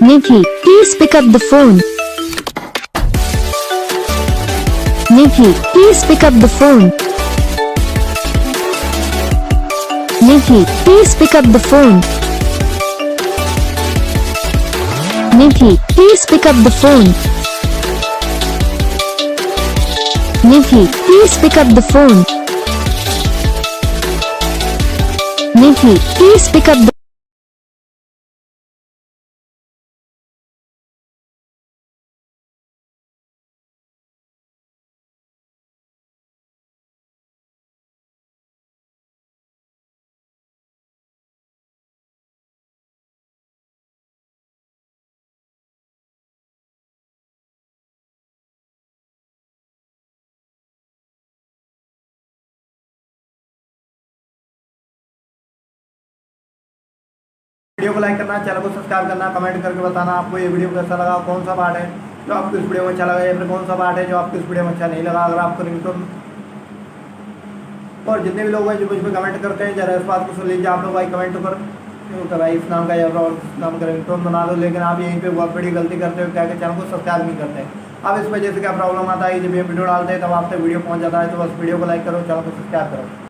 Nidhi, please pick up the phone. Nidhi, please pick up the phone. Nidhi, please pick up the phone. Nidhi, please pick up the phone. Nidhi, please pick up the phone. Nidhi, please pick up the video को like करना, channel को subscribe करना, comment करके बताना आपको ये video कैसा लगा, कौन सा पार्ट है जो आपको इस वीडियो में अच्छा लगा या फिर कौन सा पार्ट है जो आपको इस वीडियो में अच्छा नहीं लगा। अगर आपको रिंगटोन और जितने भी लोग हैं जो मुझ पर कमेंट करते हैं जरा इस बात को सुन लीजिए आप लोग भाई, कमेंट पर भाई इस नाम का या और इस नाम का रिंगटोन बना दो, लेकिन आप यहीं पे बहुत बड़ी गलती करते हो क्या कि चैनल को सब्सक्राइब नहीं करते। अब इस वजह से क्या प्रॉब्लम आता है, जब ये वीडियो डालते हैं तब आप तक वीडियो पहुँच जाता है, तो बस वीडियो को लाइक करो, चैनल को सब्सक्राइब करो।